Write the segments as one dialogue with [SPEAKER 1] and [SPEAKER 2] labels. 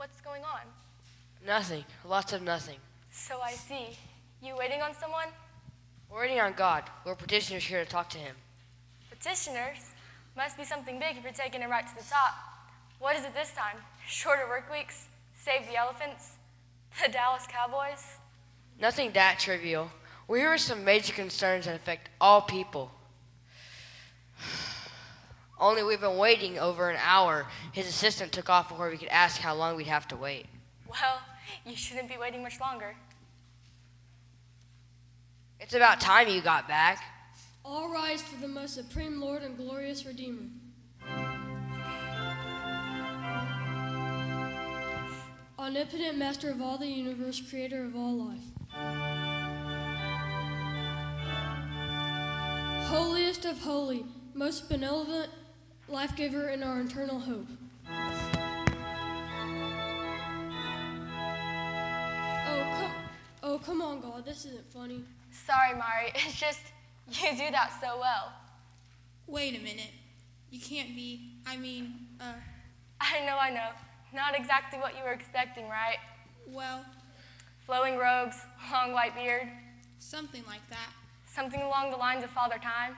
[SPEAKER 1] What's going on?
[SPEAKER 2] Nothing. Lots of nothing.
[SPEAKER 1] So I see. You waiting on someone?
[SPEAKER 2] We're waiting on God. We're petitioners here to talk to him.
[SPEAKER 1] Petitioners? Must be something big if you're taking it right to the top. What is it this time? Shorter work weeks? Save the elephants? The Dallas Cowboys?
[SPEAKER 2] Nothing that trivial. We're here with some major concerns that affect all people. Only we've been waiting over an hour. His assistant took off before we could ask how long we'd have to wait.
[SPEAKER 1] Well, you shouldn't be waiting much longer.
[SPEAKER 2] It's about time you got back.
[SPEAKER 3] All rise for the most supreme Lord and glorious Redeemer. Omnipotent Master of all the universe, creator of all life. Holiest of holy, most benevolent life-giver and our eternal hope. Oh, come on, God, this isn't funny.
[SPEAKER 1] Sorry, Mari. It's just, you do that so well.
[SPEAKER 4] Wait a minute. You can't be,
[SPEAKER 1] I know. Not exactly what you were expecting, right?
[SPEAKER 4] Well,
[SPEAKER 1] flowing robes, long white beard.
[SPEAKER 4] Something like that.
[SPEAKER 1] Something along the lines of Father Time.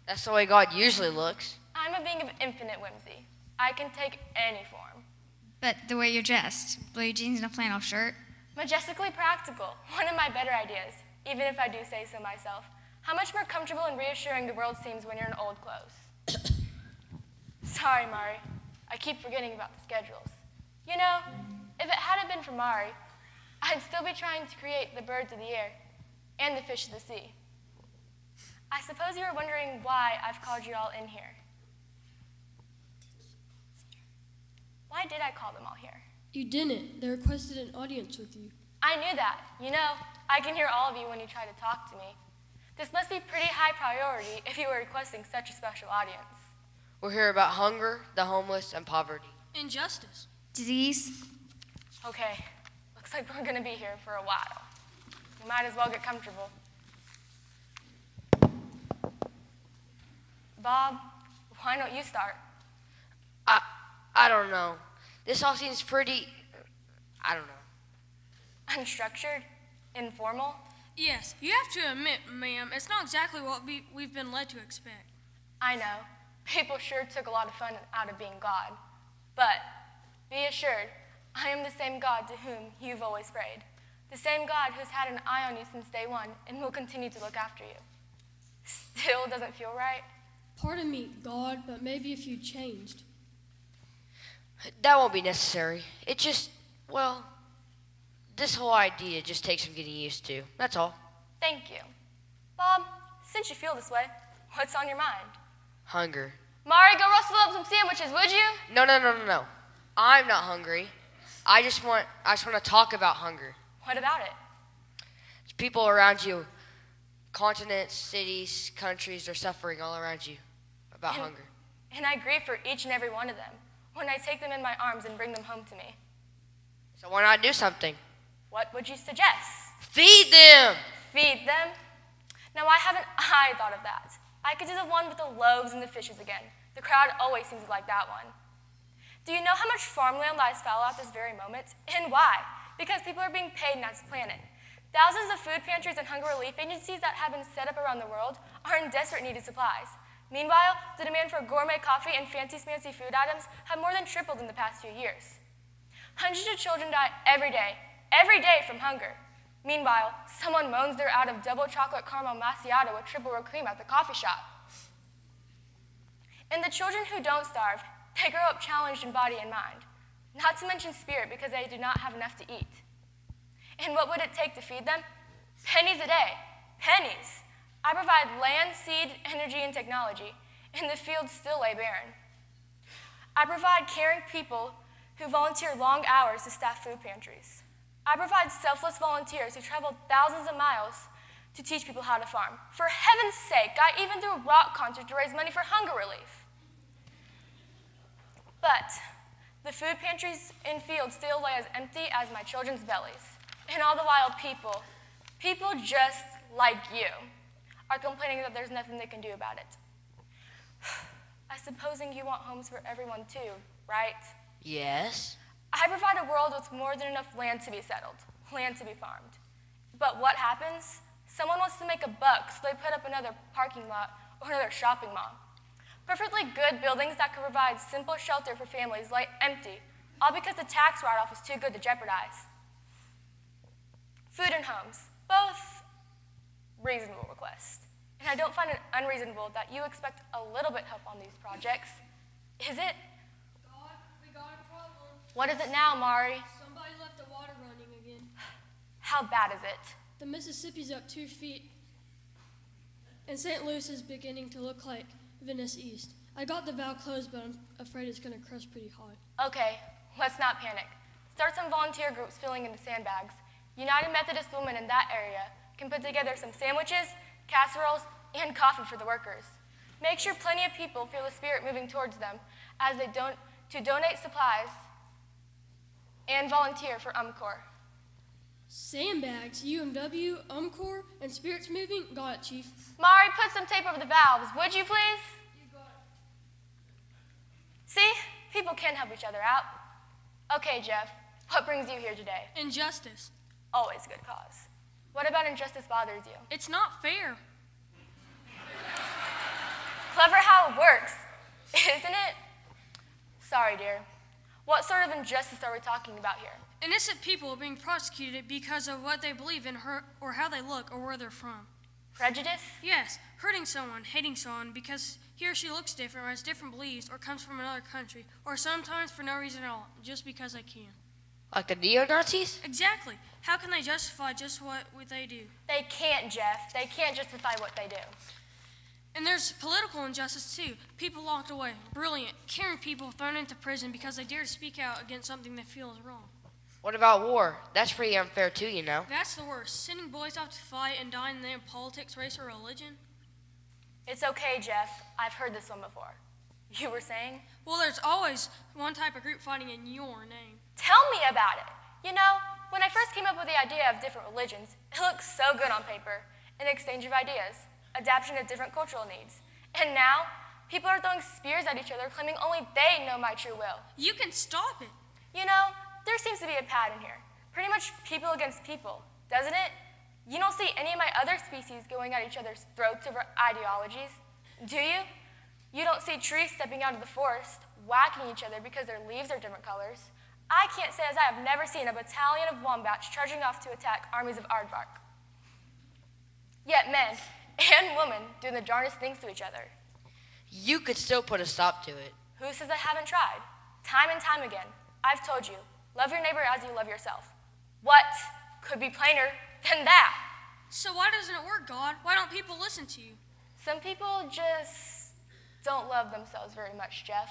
[SPEAKER 2] That's the way God usually looks.
[SPEAKER 1] I'm a being of infinite whimsy. I can take any form.
[SPEAKER 5] But the way you're dressed, blue jeans and a flannel shirt.
[SPEAKER 1] Majestically practical. One of my better ideas, even if I do say so myself. How much more comfortable and reassuring the world seems when you're in old clothes. Sorry, Mari. I keep forgetting about the schedules. You know, if it hadn't been for Mari, I'd still be trying to create the birds of the air and the fish of the sea. I suppose you were wondering why I've called you all in here. Why did I call them all here?
[SPEAKER 3] You didn't. They requested an audience with you.
[SPEAKER 1] I knew that. You know, I can hear all of you when you try to talk to me. This must be pretty high priority if you were requesting such a special audience.
[SPEAKER 2] We're here about hunger, the homeless, and poverty.
[SPEAKER 3] Injustice.
[SPEAKER 5] Disease.
[SPEAKER 1] Okay, looks like we're gonna be here for a while. We might as well get comfortable. Bob, why don't you start?
[SPEAKER 2] I don't know. This all seems pretty, I don't know.
[SPEAKER 1] Unstructured? Informal?
[SPEAKER 3] Yes, you have to admit, ma'am, it's not exactly what we've been led to expect.
[SPEAKER 1] I know. People sure took a lot of fun out of being God. But be assured, I am the same God to whom you've always prayed. The same God who's had an eye on you since day one and will continue to look after you. Still doesn't feel right?
[SPEAKER 3] Pardon me, God, but maybe if you changed.
[SPEAKER 2] That won't be necessary. It just, well, this whole idea just takes some getting used to. That's all.
[SPEAKER 1] Thank you. Bob, since you feel this way, what's on your mind?
[SPEAKER 2] Hunger.
[SPEAKER 1] Mari, go rustle up some sandwiches, would you?
[SPEAKER 2] No. I'm not hungry. I just want to talk about hunger.
[SPEAKER 1] What about it?
[SPEAKER 2] There's people around you, continents, cities, countries are suffering all around you about hunger.
[SPEAKER 1] And I grieve for each and every one of them when I take them in my arms and bring them home to me.
[SPEAKER 2] So why not do something?
[SPEAKER 1] What would you suggest?
[SPEAKER 2] Feed them!
[SPEAKER 1] Feed them? Now, why haven't I thought of that? I could do the one with the loaves and the fishes again. The crowd always seems to like that one. Do you know how much farmland lies fallow at this very moment? And why? Because people are being paid not to plant it. Thousands of food pantries and hunger relief agencies that have been set up around the world are in desperate need of supplies. Meanwhile, the demand for gourmet coffee and fancy food items have more than tripled in the past few years. Hundreds of children die every day from hunger. Meanwhile, someone moans they're out of double chocolate caramel macchiato with triple whipped cream at the coffee shop. And the children who don't starve, they grow up challenged in body and mind, not to mention spirit because they do not have enough to eat. And what would it take to feed them? Pennies a day. Pennies. I provide land, seed, energy, and technology, and the fields still lay barren. I provide caring people who volunteer long hours to staff food pantries. I provide selfless volunteers who travel thousands of miles to teach people how to farm. For heaven's sake, I even threw a rock concert to raise money for hunger relief. But the food pantries and fields still lay as empty as my children's bellies. And all the while people just like you, are complaining that there's nothing they can do about it. I supposing you want homes for everyone too, right?
[SPEAKER 2] Yes.
[SPEAKER 1] I provide a world with more than enough land to be settled, land to be farmed. But what happens? Someone wants to make a buck, so they put up another parking lot or another shopping mall. Perfectly good buildings that could provide simple shelter for families lie empty, all because the tax write-off is too good to jeopardize. Food and homes, both reasonable requests. And I don't find it unreasonable that you expect a little bit help on these projects. Is it?
[SPEAKER 3] God, we got a problem.
[SPEAKER 1] What is it now, Mari?
[SPEAKER 3] Somebody left the water running again.
[SPEAKER 1] How bad is it?
[SPEAKER 3] The Mississippi's up 2 feet, and St. Louis is beginning to look like Venice East. I got the valve closed, but I'm afraid it's going to crust pretty hot.
[SPEAKER 1] Okay, let's not panic. Start some volunteer groups filling in the sandbags. United Methodist women in that area can put together some sandwiches, casseroles, and coffee for the workers. Make sure plenty of people feel the spirit moving towards them as they to donate supplies and volunteer for UMCOR.
[SPEAKER 3] Sandbags, UMW, UMCOR, and spirits moving? Got it, Chief.
[SPEAKER 1] Mari, put some tape over the valves, would you please?
[SPEAKER 3] You got it.
[SPEAKER 1] See, people can help each other out. Okay, Jeff, what brings you here today?
[SPEAKER 3] Injustice.
[SPEAKER 1] Always good cause. What about injustice bothers you?
[SPEAKER 3] It's not fair.
[SPEAKER 1] Clever how it works, isn't it? Sorry, dear. What sort of injustice are we talking about here?
[SPEAKER 3] Innocent people are being prosecuted because of what they believe in or how they look or where they're from.
[SPEAKER 1] Prejudice?
[SPEAKER 3] Yes, hurting someone, hating someone because he or she looks different or has different beliefs or comes from another country, or sometimes for no reason at all, just because they can.
[SPEAKER 2] Like the neo-Nazis?
[SPEAKER 3] Exactly. How can they justify just what they do?
[SPEAKER 1] They can't, Jeff. They can't justify what they do.
[SPEAKER 3] And there's political injustice too. People locked away, brilliant, caring people thrown into prison because they dare to speak out against something they feel is wrong.
[SPEAKER 2] What about war? That's pretty unfair too, you know.
[SPEAKER 3] That's the worst. Sending boys off to fight and die in the name of politics, race, or religion.
[SPEAKER 1] It's okay, Jeff. I've heard this one before. You were saying?
[SPEAKER 3] Well, there's always one type of group fighting in your name.
[SPEAKER 1] Tell me about it. You know, when I first came up with the idea of different religions, it looked so good on paper. An exchange of ideas, adaptation to different cultural needs. And now, people are throwing spears at each other, claiming only they know my true will.
[SPEAKER 3] You can stop it.
[SPEAKER 1] You know, there seems to be a pattern here. Pretty much people against people, doesn't it? You don't see any of my other species going at each other's throats over ideologies, do you? You don't see trees stepping out of the forest, whacking each other because their leaves are different colors. I can't say as I have never seen a battalion of wombats charging off to attack armies of aardvark. Yet men and women do the darndest things to each other.
[SPEAKER 2] You could still put a stop to it.
[SPEAKER 1] Who says I haven't tried? Time and time again, I've told you, love your neighbor as you love yourself. What could be plainer than that?
[SPEAKER 3] So why doesn't it work, God? Why don't people listen to you?
[SPEAKER 1] Some people just don't love themselves very much, Jeff.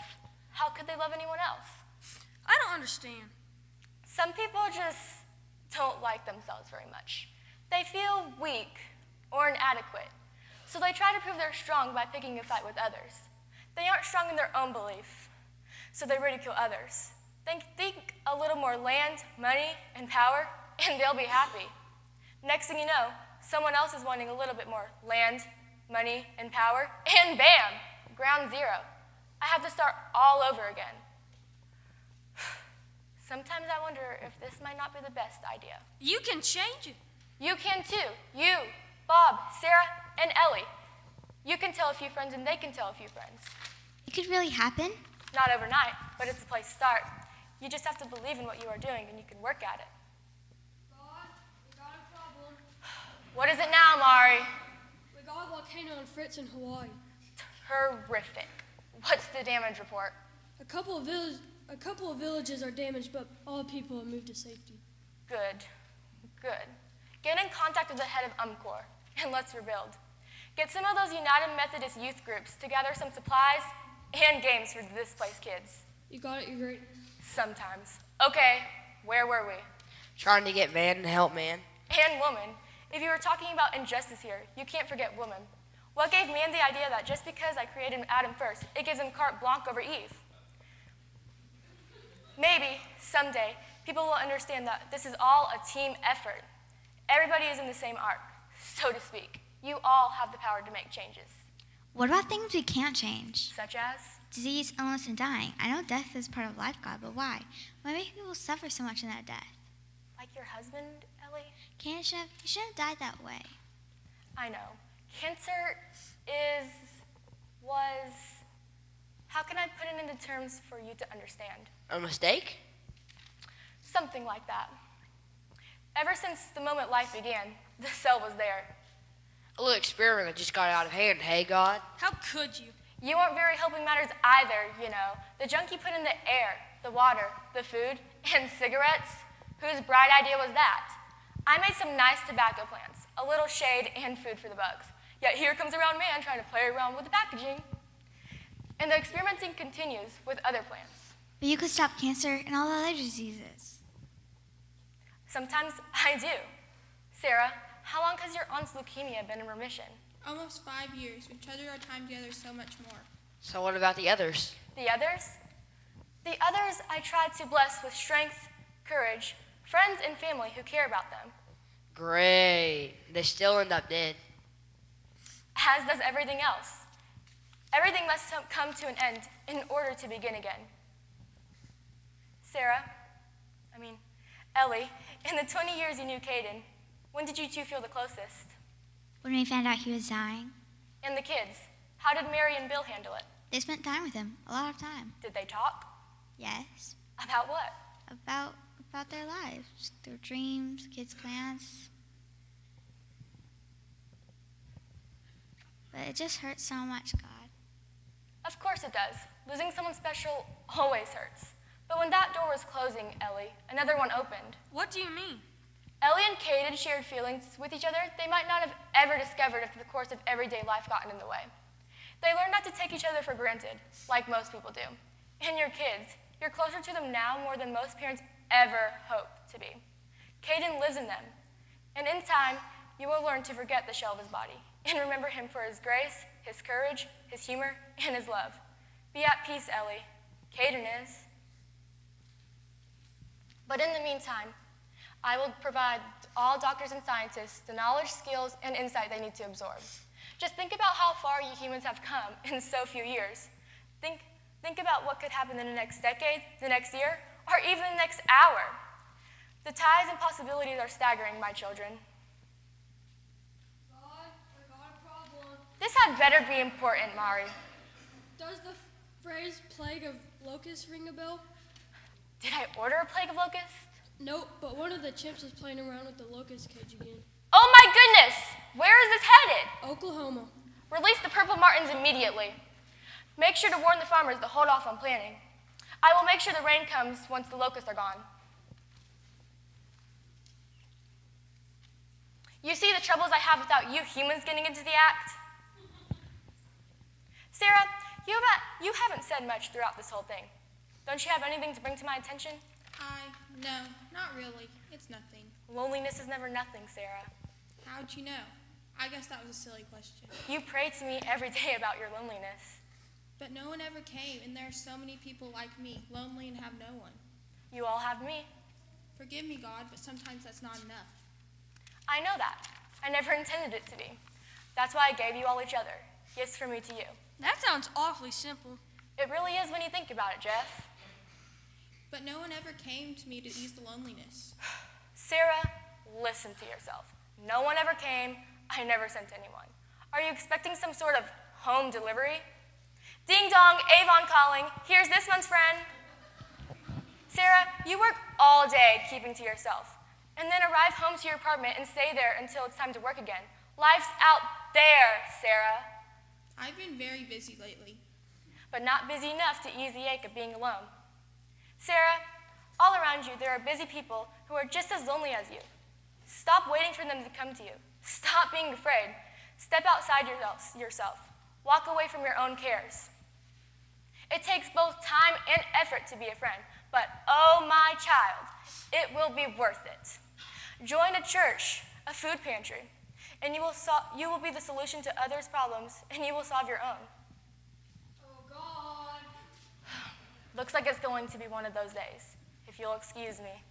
[SPEAKER 1] How could they love anyone else?
[SPEAKER 3] I don't understand.
[SPEAKER 1] Some people just don't like themselves very much. They feel weak or inadequate, so they try to prove they're strong by picking a fight with others. They aren't strong in their own belief, so they ridicule others. Think a little more land, money, and power, and they'll be happy. Next thing you know, someone else is wanting a little bit more land, money, and power, and bam, ground zero. I have to start all over again. Sometimes I wonder if this might not be the best idea.
[SPEAKER 3] You can change it.
[SPEAKER 1] You can too. You, Bob, Sarah, and Ellie. You can tell a few friends and they can tell a few friends.
[SPEAKER 5] It could really happen.
[SPEAKER 1] Not overnight, but it's a place to start. You just have to believe in what you are doing and you can work at it.
[SPEAKER 3] God, we got a problem.
[SPEAKER 1] What is it now, Mari?
[SPEAKER 3] We got a volcano on Fritz in Hawaii.
[SPEAKER 1] Terrific. What's the damage report?
[SPEAKER 3] A couple of villages are damaged, but all people have moved to safety.
[SPEAKER 1] Good. Good. Get in contact with the head of UMCOR and let's rebuild. Get some of those United Methodist youth groups to gather some supplies and games for the displaced kids.
[SPEAKER 3] You got it, you're great.
[SPEAKER 1] Sometimes. Okay, where were we?
[SPEAKER 2] Trying to get man to help man.
[SPEAKER 1] And woman. If you were talking about injustice here, you can't forget woman. What gave man the idea that just because I created Adam first, it gives him carte blanche over Eve? Maybe, someday, people will understand that this is all a team effort. Everybody is in the same arc, so to speak. You all have the power to make changes.
[SPEAKER 5] What about things we can't change?
[SPEAKER 1] Such as?
[SPEAKER 5] disease, illness, and dying. I know death is part of life, God, but why? Why make people suffer so much in that death?
[SPEAKER 1] Like your husband, Ellie?
[SPEAKER 5] He shouldn't have died that way.
[SPEAKER 1] I know. Cancer was, how can I put it into terms for you to understand?
[SPEAKER 2] A mistake?
[SPEAKER 1] Something like that. Ever since the moment life began, the cell was there.
[SPEAKER 2] A little experiment that just got out of hand, hey, God?
[SPEAKER 3] How could you?
[SPEAKER 1] You weren't very helping matters either, you know. The junk you put in the air, the water, the food, and cigarettes, whose bright idea was that? I made some nice tobacco plants, a little shade and food for the bugs. Yet here comes a round man trying to play around with the packaging. And the experimenting continues with other plants.
[SPEAKER 5] But you could stop cancer and all the other diseases.
[SPEAKER 1] Sometimes I do. Sarah, how long has your aunt's leukemia been in remission?
[SPEAKER 4] Almost 5 years. We treasure our time together so much more.
[SPEAKER 2] So what about the others?
[SPEAKER 1] The others? The others I try to bless with strength, courage, friends and family who care about them.
[SPEAKER 2] Great. They still end up dead.
[SPEAKER 1] As does everything else. Everything must come to an end in order to begin again. Ellie, in the 20 years you knew Caden, when did you two feel the closest?
[SPEAKER 5] When we found out he was dying,
[SPEAKER 1] And the kids, how did Mary and Bill handle it?
[SPEAKER 5] they spent time with him, a lot of time.
[SPEAKER 1] Did they talk?
[SPEAKER 5] Yes,
[SPEAKER 1] About what?
[SPEAKER 5] about their lives, their dreams, kids' plans. But it just hurts so much, God.
[SPEAKER 1] Of course it does. Losing someone special always hurts. But when that door was closing, Ellie, another one opened.
[SPEAKER 3] What do you mean?
[SPEAKER 1] Ellie and Caden shared feelings with each other they might not have ever discovered if the course of everyday life gotten in the way. They learned not to take each other for granted, like most people do. And your kids, you're closer to them now more than most parents ever hoped to be. Caden lives in them. And in time, you will learn to forget the shell of his body and remember him for his grace, his courage, his humor, and his love. Be at peace, Ellie. Caden is. But in the meantime, I will provide all doctors and scientists the knowledge, skills, and insight they need to absorb. Just think about how far you humans have come in so few years. Think about what could happen in the next decade, the next year, or even the next hour. The ties and possibilities are staggering, my children.
[SPEAKER 3] God, I got a problem.
[SPEAKER 1] This had better be important, Mari.
[SPEAKER 3] Does the phrase plague of locusts ring a bell?
[SPEAKER 1] Did I order a plague of locusts?
[SPEAKER 3] Nope, but one of the chimps is playing around with the locust cage again.
[SPEAKER 1] Oh my goodness! Where is this headed?
[SPEAKER 3] Oklahoma.
[SPEAKER 1] Release the purple martins immediately. Make sure to warn the farmers to hold off on planting. I will make sure the rain comes once the locusts are gone. You see the troubles I have without you humans getting into the act? Sarah, you haven't said much throughout this whole thing. Don't you have anything to bring to my attention?
[SPEAKER 4] No, not really. It's nothing.
[SPEAKER 1] Loneliness is never nothing, Sarah.
[SPEAKER 4] How'd you know? I guess that was a silly question.
[SPEAKER 1] You pray to me every day about your loneliness.
[SPEAKER 4] But no one ever came, and there are so many people like me, lonely and have no one.
[SPEAKER 1] You all have me.
[SPEAKER 4] Forgive me, God, but sometimes that's not enough.
[SPEAKER 1] I know that. I never intended it to be. That's why I gave you all each other. Gifts from me to you.
[SPEAKER 3] That sounds awfully simple.
[SPEAKER 1] It really is when you think about it, Jeff.
[SPEAKER 4] But no one ever came to me to ease the loneliness.
[SPEAKER 1] Sarah, listen to yourself. No one ever came. I never sent anyone. Are you expecting some sort of home delivery? Ding dong, Avon calling. Here's this month's friend. Sarah, you work all day keeping to yourself, and then arrive home to your apartment and stay there until it's time to work again. Life's out there, Sarah.
[SPEAKER 4] I've been very busy lately.
[SPEAKER 1] But not busy enough to ease the ache of being alone. Sarah, all around you there are busy people who are just as lonely as you. Stop waiting for them to come to you. Stop being afraid. Step outside yourself. Walk away from your own cares. It takes both time and effort to be a friend, but oh my child, it will be worth it. Join a church, a food pantry, and you will be the solution to others' problems, and you will solve your own.
[SPEAKER 3] Oh, God.
[SPEAKER 1] Looks like it's going to be one of those days, if you'll excuse me.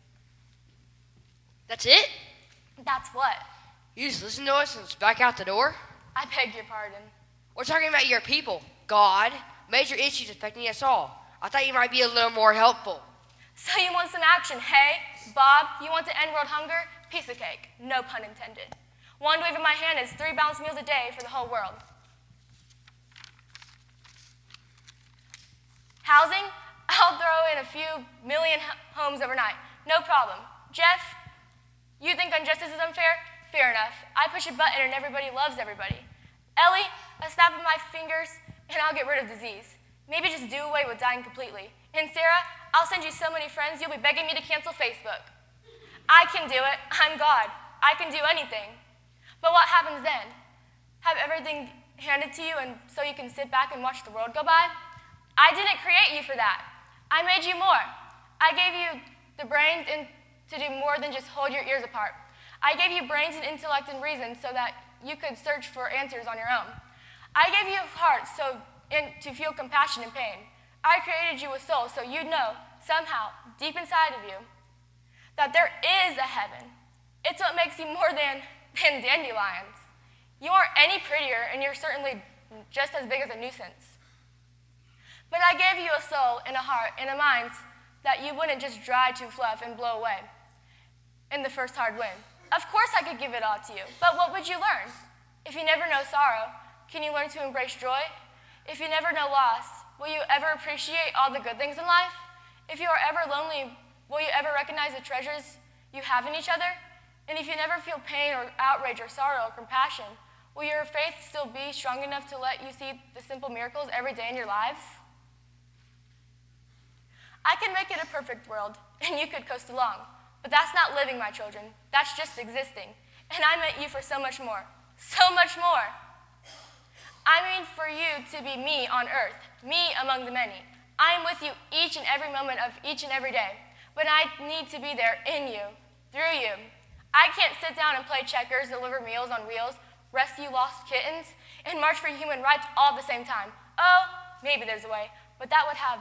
[SPEAKER 2] That's it?
[SPEAKER 1] That's what?
[SPEAKER 2] You just listen to us and it's back out the door?
[SPEAKER 1] I beg your pardon.
[SPEAKER 2] We're talking about your people, God. Major issues affecting us all. I thought you might be a little more helpful.
[SPEAKER 1] So you want some action, hey? Bob, you want to end world hunger? Piece of cake, no pun intended. One wave of my hand is 3 balanced meals a day for the whole world. Housing? I'll throw in a few million homes overnight. No problem. Jeff, you think injustice is unfair? Fair enough. I push a button and everybody loves everybody. Ellie, a snap of my fingers and I'll get rid of disease. Maybe just do away with dying completely. And Sarah, I'll send you so many friends you'll be begging me to cancel Facebook. I can do it. I'm God. I can do anything. But what happens then? Have everything handed to you and so you can sit back and watch the world go by? I didn't create you for that. I made you more. I gave you the brains to do more than just hold your ears apart. I gave you brains and intellect and reason so that you could search for answers on your own. I gave you a heart to feel compassion and pain. I created you with soul so you'd know, somehow, deep inside of you, that there is a heaven. It's what makes you more than dandelions. You aren't any prettier, and you're certainly just as big as a nuisance. But I gave you a soul and a heart and a mind that you wouldn't just dry to fluff and blow away in the first hard wind. Of course I could give it all to you, but what would you learn? If you never know sorrow, can you learn to embrace joy? If you never know loss, will you ever appreciate all the good things in life? If you are ever lonely, will you ever recognize the treasures you have in each other? And if you never feel pain or outrage or sorrow or compassion, will your faith still be strong enough to let you see the simple miracles every day in your lives? I can make it a perfect world, and you could coast along. But that's not living, my children. That's just existing. And I meant you for so much more. So much more. I mean for you to be me on earth, me among the many. I am with you each and every moment of each and every day. But I need to be there in you, through you. I can't sit down and play checkers, deliver meals on wheels, rescue lost kittens, and march for human rights all at the same time. Oh, maybe there's a way, but that would have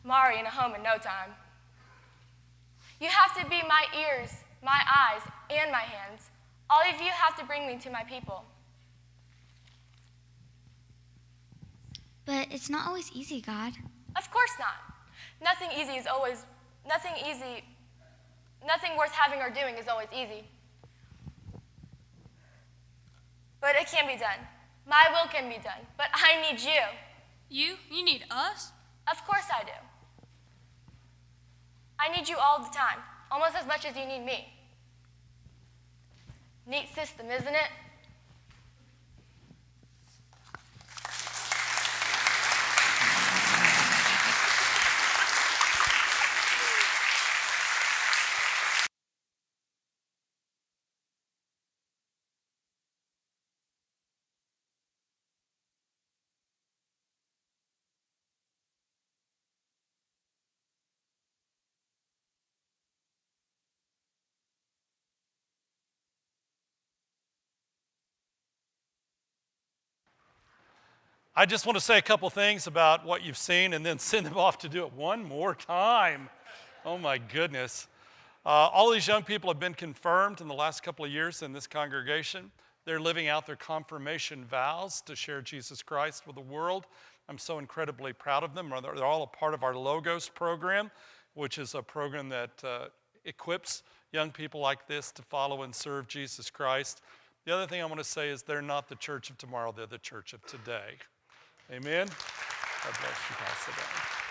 [SPEAKER 1] Mari in a home in no time. You have to be my ears, my eyes, and my hands. All of you have to bring me to my people.
[SPEAKER 5] But it's not always easy, God.
[SPEAKER 1] Of course not. Nothing worth having or doing is always easy. But it can be done. My will can be done. But I need you.
[SPEAKER 3] You? You need us?
[SPEAKER 1] Of course I do. I need you all the time, almost as much as you need me. Neat system, isn't it?
[SPEAKER 6] I just want to say a couple things about what you've seen and then send them off to do it one more time. Oh my goodness. All these young people have been confirmed in the last couple of years in this congregation. They're living out their confirmation vows to share Jesus Christ with the world. I'm so incredibly proud of them. They're all a part of our Logos program, which is a program that equips young people like this to follow and serve Jesus Christ. The other thing I want to say is they're not the church of tomorrow, they're the church of today. Amen? God bless you, Pastor.